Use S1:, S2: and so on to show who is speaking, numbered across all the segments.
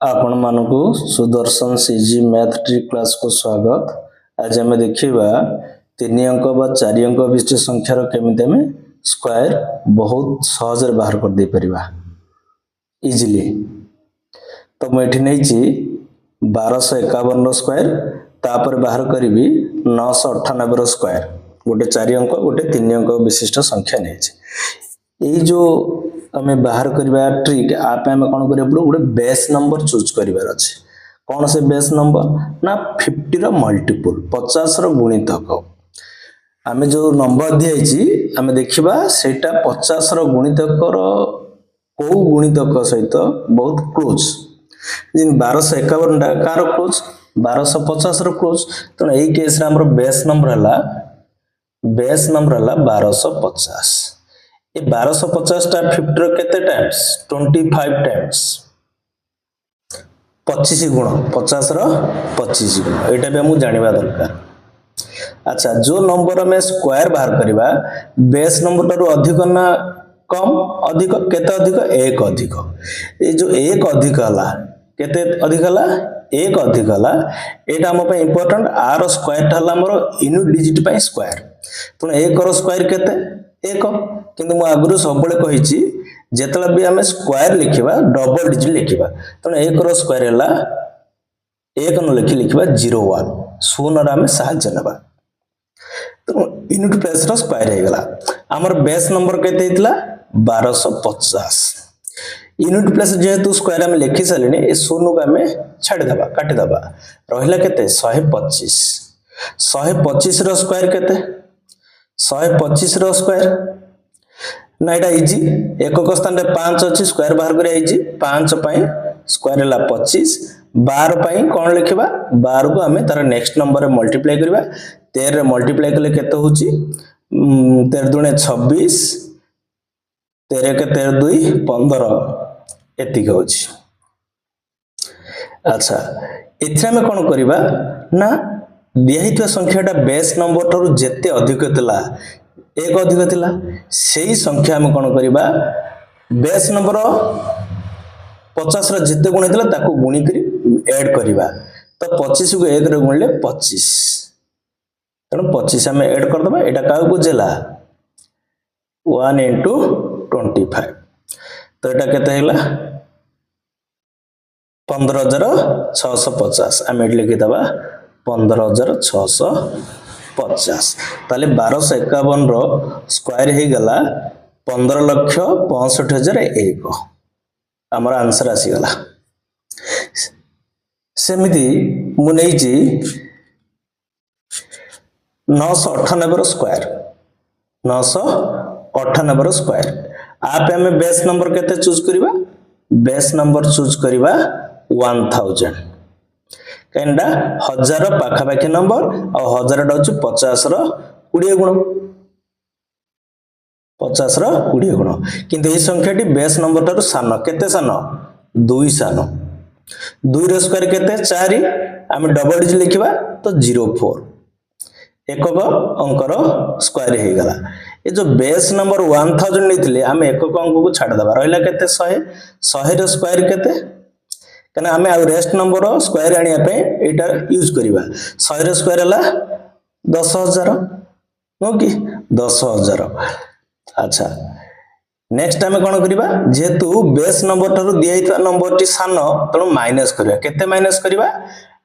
S1: आपण मानकु Sudarshan CG math trick class को स्वागत। आज आम देखा 3 अंक बा 4 अंक विशिष्ट संख्यार केमिति आम स्क्वायर बहुत सहज बाहर कर दे परिबा इजिली। तो मुझे नहीं 1251 स्क्वायर तापर बाहर करी 998 स्क्वायर गोटे 4 अंक गोटे 3 अंक विशिष्ट संख्या नहीं जो आम बाहर करवा ट्रिक आप कौन कर गोटे बेस नंबर चूज करार अच्छे। कौन से बेस नंबर ना 50 मल्टीपल 50 गुणितक आम जो नंबर दिखाई आम देखा से 50 गुणितक कौ गुणितक सहित बहुत क्लोज। 1251 कार क्लोज 1250 क्लोज तेणु यही केस बेस नंबर है 1250। ये 1250 टा 50 केते टाइम्स 25 टाइम्स 25 गुण 50 25 गुण एटा भी हमू जानिबा दरकार। अच्छा जो नंबर में स्क्वायर बाहर करबा बेस नंबर टारू अधिक ना कम अधिक केते अधिक 1 अधिक। ये जो 1 अधिक हला केते अधिक हला 1 अधिक हला एटा हम पे इंपोर्टेंट आर स्क्वायर हला हमर यूनिट डिजिट पे स्क्वायर तो 1 रो स्क्वायर केते 1 किंतु मु आगुरु सबले कहिछि जेतला भी हमें स्क्वायर लिखिबा डबल डिजिट लिखिबा तने 1 रो स्क्वायर हला 1 न लिखिबा 01 शून्य रा हमें सहाय्य नेबा तो यूनिट प्लेस रो स्क्वायर हे गला। हमर बेस नंबर केते हितला 1250 यूनिट प्लेस जेहेतु स्क्वायर हमें लिखि सलेनी ए शून्य को हमें छाडी दबा काटी दबा रहिला केते 125 125 रो स्क्वायर केते 125 रो स्क्वायर ना एटा इजी एकक स्थान रे 5 अछि स्क्वायर बाहर करिया इजी 5 पई स्क्वायर हला 25 12 पई कोन लिखिबा 12 को हमें तार नेक्स्ट नंबर रे मल्टीप्लाई करबा 13 रे मल्टीप्लाई करले केते होची 13 दुने 26 13 के 13 2 15 एतिक होची। अच्छा एथि हमें कोन करबा ना दिया हितवा संख्याटा बेस नंबर थारु जेते अधिक थिला 1 अधिक थिला सेही संख्या हम कोन करबा बेस नंबर 50 रा जेते गुण थिला ताको गुणी करी ऐड करबा तो 25 को 1 रे गुणले 25 तनो 25 हम ऐड कर दबा एटा का बुझेला 1 into 25 तो एटा केते हैला 15650 हम एट लिखि दबा 15650 ताले 1251 रो स्क्वायर हे गला 15,65,001 हमर आंसर आसी गला। सेमिति मु नै जी 998 रो स्क्वायर 998 रो स्क्वायर आप हमें बेस नंबर केते चूज करिबा बेस नंबर चूज करिबा 1000 केंडा 1000 पाखापाखी नंबर और 1000 टा होची 50 रो 20 गुण 50 रो 20 गुण किंतु ए संख्याटी बेस नंबर टारू सान केते सान 2 सान 2 रो स्क्वायर केते 4 हम डबल डिजिट लिखिबा तो 04 एकक अंकर स्क्वायर हे गला। ए जो बेस नंबर 1000 लेथिले हम एकक अंक को छाड़ दबा रहला केते 100 रो स्क्वायर केते कना हमें आ रेस्ट नंबर स्क्वायर आनिया पे एटा यूज करिबा 100 रो स्क्वायर हला 10000 नो कि 10000। अच्छा नेक्स्ट हम कोन करिबा जेतु बेस नंबर थारु दिया हितवा नंबर टी सान तणो माइनस करिबा केते माइनस करिबा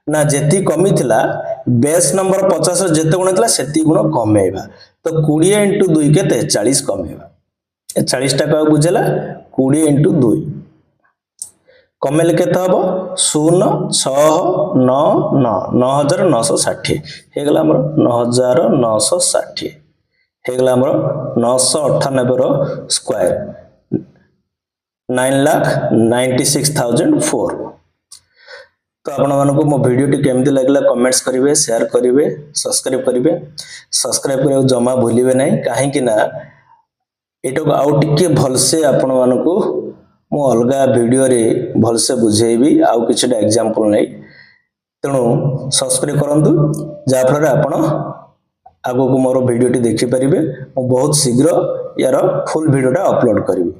S1: ना जेती कमी थिला बेस नंबर 50 रो जेते गुण थिला सेती गुण कमेबा तो 20 into 2 केते 40 कमेबा 40 टा का बुझला 20 into 2 कमेले केते हबो 0 6 9 9 9960 हे गला हमर 9960 हे गला हमर 998 रो स्क्वायर 9,96,004। तो आपण मानको मो वीडियो टी केमति लागला कमेंट्स करिवे शेयर करिवे सब्सक्राइब करिवे जमा भूलिबे नै काहे कि ना एटो आउ टिके भलसे आपण मानको मो अलगा वीडियो रे भलसे बुझेबी आउ किछटा एग्जांपल नै तेणु सब्सक्राइब करंतु जा फल आपण आगो को मोर वीडियो टी देखि परिबे मो बहुत शीघ्र यार फुल वीडियोटा अपलोड करिवे।